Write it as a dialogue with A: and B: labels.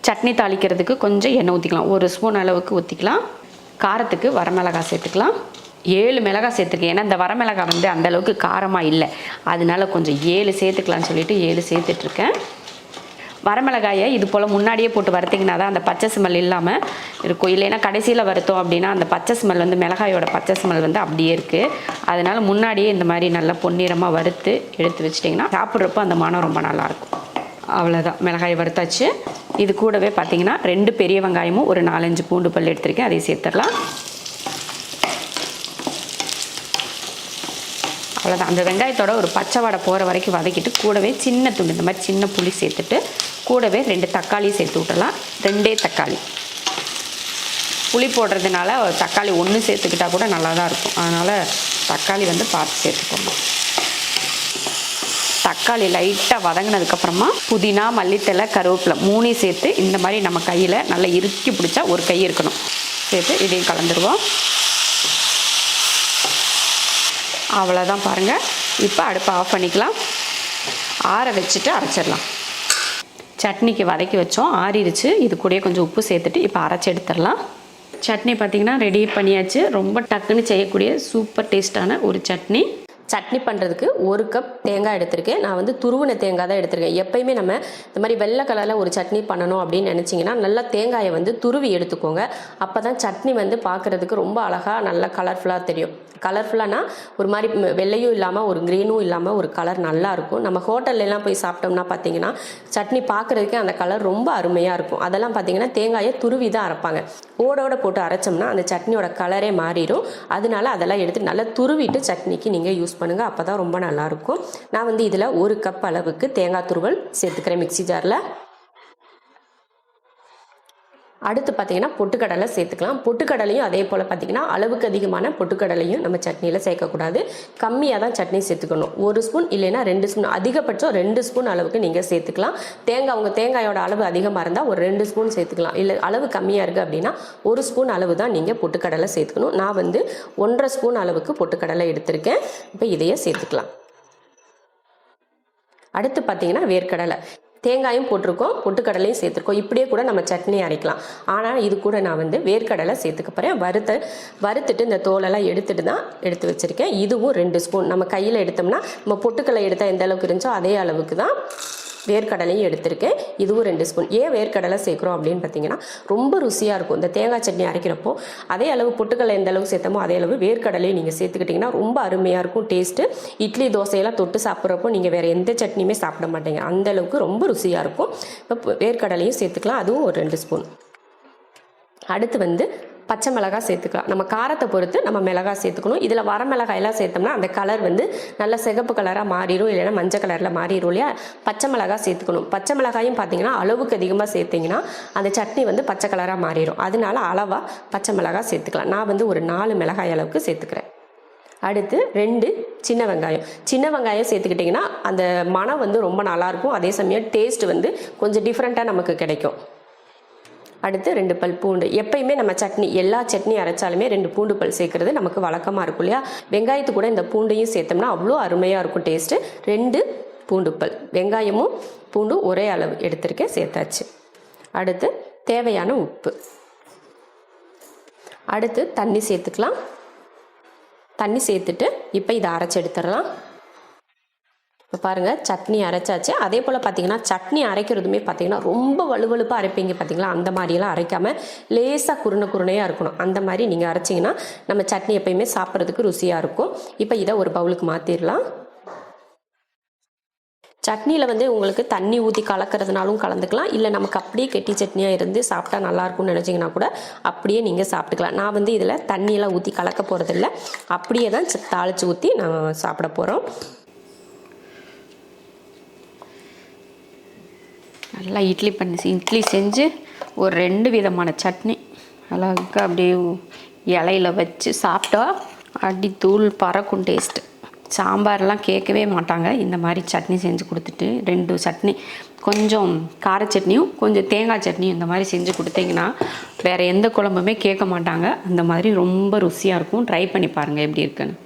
A: சட்னி தாளிக்கிறதுக்கு கொஞ்சம் எண்ணெய் ஊற்றிக்கலாம். 1 ஸ்பூன் அளவுக்கு ஊற்றிக்கலாம். காரத்துக்கு வரமிளகாய் சேர்த்துக்கலாம். 7 மிளகாய் சேர்த்துருக்கேன். ஏன்னா இந்த வரமிளகாய் வந்து அந்தளவுக்கு காரமாக இல்லை, அதனால கொஞ்சம் 7 சேர்த்துக்கலான்னு சொல்லிட்டு 7 சேர்த்துட்ருக்கேன். வரமிளகாயை இது போல் முன்னாடியே போட்டு வறுத்திங்கன்னா தான் அந்த பச்சை ஸ்மெல் இல்லாமல் இருக்கும். இல்லைன்னா கடைசியில் வறுத்தோம் அப்படின்னா அந்த பச்சை ஸ்மெல் வந்து மிளகாயோட பச்சை ஸ்மெல் வந்து அப்படியே இருக்குது. அதனால் முன்னாடியே இந்த மாதிரி நல்லா பொன்னிறமாக வறுத்து எடுத்து வச்சிட்டிங்கன்னா சாப்பிட்றப்போ அந்த மனம் ரொம்ப நல்லாயிருக்கும். அவ்வளோதான், மிளகாயை வறுத்தாச்சு. இது கூடவே பார்த்திங்கன்னா 2 பெரிய வெங்காயமும் ஒரு 4-5 பூண்டு பல் எடுத்திருக்கேன், அதையும் சேர்த்துடலாம். அவ்வளோதான். அந்த வெங்காயத்தோட ஒரு பச்சை வடை போகிற வரைக்கும் வதக்கிட்டு கூடவே சின்ன துண்டு இந்த மாதிரி சின்ன புளி சேர்த்துட்டு கூடவே 2 தக்காளி சேர்த்து விட்டுறலாம். 2 தக்காளி. புளி போடுறதுனால தக்காளி 1 சேர்த்துக்கிட்டால் கூட நல்லா தான் இருக்கும். அதனால் தக்காளி வந்து பார்த்து சேர்த்துக்கோங்க. தக்காளி லைட்டாக வதங்கினதுக்கப்புறமா புதினா, மல்லித்தலை, கருவேப்பிலை 3 சேர்த்து இந்த மாதிரி நம்ம கையில் நல்லா இறுக்கி பிடிச்சா ஒரு கை இருக்கணும் சேர்த்து இதையும் கலந்துருவோம். அவ்வளோதான் பாருங்கள். இப்போ அடுப்பை ஆஃப் பண்ணிக்கலாம். ஆற வச்சுட்டு அரைச்சிடலாம். சட்னிக்கு வதக்கி வச்சோம், ஆறிடுச்சு. இது கூடயே கொஞ்சம் உப்பு சேர்த்துட்டு இப்போ அரைச்சி எடுத்துடலாம். சட்னி பார்த்திங்கன்னா ரெடி பண்ணியாச்சு. ரொம்ப டக்குன்னு செய்யக்கூடிய சூப்பர் டேஸ்ட்டான ஒரு சட்னி. சட்னி பண்ணுறதுக்கு 1 கப் தேங்காய் எடுத்திருக்கேன். நான் வந்து துருவின தேங்காய் தான் எடுத்திருக்கேன். எப்பயுமே நம்ம இந்த மாதிரி வெள்ளை கலரில் ஒரு சட்னி பண்ணணும் அப்படின்னு நினச்சிங்கன்னா நல்லா தேங்காயை வந்து துருவி எடுத்துக்கோங்க. அப்போ தான் சட்னி வந்து பார்க்குறதுக்கு ரொம்ப அழகாக நல்லா கலர்ஃபுல்லாக தெரியும். கலர்ஃபுல்லானா ஒரு மாதிரி வெள்ளையும் இல்லாமல் ஒரு க்ரீனும் இல்லாமல் ஒரு கலர் நல்லாயிருக்கும். நம்ம ஹோட்டல்லாம் போய் சாப்பிட்டோம்னா பார்த்தீங்கன்னா சட்னி பார்க்குறதுக்கே அந்த கலர் ரொம்ப அருமையாக இருக்கும். அதெல்லாம் பார்த்தீங்கன்னா தேங்காயை துருவி தான் அரைப்பாங்க. ஓடோட போட்டு அரைச்சோம்னா அந்த சட்னியோட கலரே மாறிடும். அதனால அதெல்லாம் எடுத்து நல்லா துருவிட்டு சட்னிக்கு நீங்கள் யூஸ் பண்ணுங்கள். அப்போ தான் ரொம்ப நல்லாயிருக்கும். நான் வந்து இதில் 1 கப் அளவுக்கு தேங்காய் துருவல் சேர்த்துக்கிறேன் மிக்ஸி ஜாரில். அடுத்து பார்த்திங்கன்னா பொட்டுக்கடலை சேர்த்துக்கலாம். பொட்டுக்கடலையும் அதே போல் பார்த்திங்கன்னா அளவுக்கு அதிகமான பொட்டுக்கடலையும் நம்ம சட்னியில் சேர்க்கக்கூடாது. கம்மியாக தான் சட்னி சேர்த்துக்கணும். 1 ஸ்பூன் இல்லைன்னா 2 ஸ்பூன், அதிகபட்சம் 2 ஸ்பூன் அளவுக்கு நீங்கள் சேர்த்துக்கலாம். உங்கள் தேங்காயோட அளவு அதிகமாக இருந்தால் ஒரு 2 ஸ்பூன் சேர்த்துக்கலாம். இல்லை அளவு கம்மியாக இருக்குது அப்படின்னா 1 ஸ்பூன் அளவு தான் நீங்கள் பொட்டுக்கடலை சேர்த்துக்கணும். நான் வந்து 1.5 ஸ்பூன் அளவுக்கு பொட்டுக்கடலை எடுத்திருக்கேன். இப்போ இதையே சேர்த்துக்கலாம். அடுத்து பார்த்திங்கன்னா வேர்க்கடலை. தேங்காயும் போட்டிருக்கோம், பொட்டுக்கடலையும் சேர்த்துருக்கோம். இப்படியே கூட நம்ம சட்னி அரைக்கலாம். ஆனால் இது கூட நான் வந்து வேர்க்கடலை சேர்த்துக்க போகிறேன். வறுத்துட்டு இந்த தோலெல்லாம் எடுத்துட்டு தான் எடுத்து வச்சுருக்கேன். இதுவும் 2 ஸ்பூன். நம்ம கையில் எடுத்தோம்னா நம்ம பொட்டுக்கடலை எடுத்தால் எந்த அளவுக்கு இருந்துச்சோ அதே அளவுக்கு தான் வேர்க்கடலையும் எடுத்திருக்கேன். இதுவும் 2 ஸ்பூன். ஏன் வேர்க்கடலை சேர்க்குறோம் அப்படின்னு பார்த்தீங்கன்னா ரொம்ப ருசியாக இருக்கும். இந்த தேங்காய் சட்னி அரைக்கிறப்போ அதே அளவு பொட்டுக்கடலை எந்த அளவுக்கு சேர்த்தமோ அதே அளவு வேர்க்கடலையும் நீங்கள் சேர்த்துக்கிட்டிங்கன்னா ரொம்ப அருமையாக இருக்கும் டேஸ்ட்டு. இட்லி தோசையெல்லாம் தொட்டு சாப்பிட்றப்போ நீங்கள் வேறு எந்த சட்னியுமே சாப்பிட மாட்டீங்க. அந்த அளவுக்கு ரொம்ப ருசியாக இருக்கும். இப்போ வேர்க்கடலையும் சேர்த்துக்கலாம். அதுவும் ஒரு 2 ஸ்பூன். அடுத்து வந்து பச்சை மிளகாய் சேர்த்துக்கலாம். நம்ம காரத்தை பொறுத்து நம்ம மிளகாய் சேர்த்துக்கணும். இதில் வரமிளகாயெல்லாம் சேர்த்தோம்னா அந்த கலர் வந்து நல்ல சிகப்பு கலராக மாறிடும், இல்லைன்னா மஞ்சள் கலரில் மாறிடும் இல்லையா. பச்சை மிளகாய் சேர்த்துக்கணும். பச்சை மிளகாயும் பார்த்தீங்கன்னா அளவுக்கு அதிகமாக சேர்த்திங்கன்னா அந்த சட்னி வந்து பச்சை கலராக மாறிடும். அதனால அளவாக பச்சை மிளகாய் சேர்த்துக்கலாம். நான் வந்து ஒரு 4 மிளகாய் அளவுக்கு சேர்த்துக்கிறேன். அடுத்து 2 சின்ன வெங்காயம். சின்ன வெங்காயம் சேர்த்துக்கிட்டிங்கன்னா அந்த மனம் வந்து ரொம்ப நல்லாயிருக்கும். அதே சமயம் டேஸ்ட் வந்து கொஞ்சம் டிஃப்ரெண்ட்டாக நமக்கு கிடைக்கும். அடுத்து 2 பல் பூண்டு. எப்பயுமே நம்ம சட்னி எல்லா சட்னி அரைச்சாலுமே 2 பூண்டு பல் சேர்க்குறது நமக்கு வழக்கமாக இருக்கும் இல்லையா. வெங்காயத்து கூட இந்த பூண்டையும் சேர்த்தோம்னா அவ்வளோ அருமையாக இருக்கும் டேஸ்ட்டு. 2 பூண்டு பல். வெங்காயமும் பூண்டும் ஒரே அளவு எடுத்திருக்கேன், சேர்த்தாச்சு. அடுத்து தேவையான உப்பு. அடுத்து தண்ணி சேர்த்துக்கலாம். தண்ணி சேர்த்துட்டு இப்போ இதை அரைச்சி எடுத்துடலாம். இப்போ பாருங்கள் சட்னி அரைச்சாச்சு. அதே போல் பார்த்திங்கன்னா சட்னி அரைக்கிறதுமே பார்த்திங்கன்னா ரொம்ப வலுவலுப்பாக அரைப்பீங்க பார்த்திங்களா. அந்த மாதிரியெல்லாம் அரைக்காமல் லேசாக குருணையாக இருக்கணும். அந்த மாதிரி நீங்கள் அரைச்சிங்கன்னா நம்ம சட்னி எப்பயுமே சாப்பிட்றதுக்கு ருசியாக இருக்கும். இப்போ இதை ஒரு பவுலுக்கு மாற்றிடலாம். சட்னியில் வந்து உங்களுக்கு தண்ணி ஊற்றி கலக்கிறதுனாலும் கலந்துக்கலாம். இல்லை நமக்கு அப்படியே கெட்டி சட்னியாக இருந்து சாப்பிட்டா நல்லாயிருக்கும்னு நினச்சிங்கன்னா கூட அப்படியே நீங்கள் சாப்பிட்டுக்கலாம். நான் வந்து இதில் தண்ணியெல்லாம் ஊற்றி கலக்க போகிறதில்ல, அப்படியே தான் தாளித்து ஊற்றி நான் சாப்பிட போகிறோம். நல்லா இட்லி செஞ்சு ஒரு 2 விதமான சட்னி அழகாக அப்படியே இலையில் வச்சு சாப்பிட்டா அடி தூள் பறக்கும் டேஸ்ட்டு. சாம்பார்லாம் கேட்கவே மாட்டாங்க. இந்த மாதிரி சட்னி செஞ்சு கொடுத்துட்டு 2 சட்னி, கொஞ்சம் கார சட்னியும் கொஞ்சம் தேங்காய் சட்னியும் இந்த மாதிரி செஞ்சு கொடுத்தீங்கன்னா வேறு எந்த குழம்புமே கேட்க மாட்டாங்க. அந்த மாதிரி ரொம்ப ருசியாக இருக்கும். ட்ரை பண்ணி பாருங்கள் எப்படி இருக்குன்னு.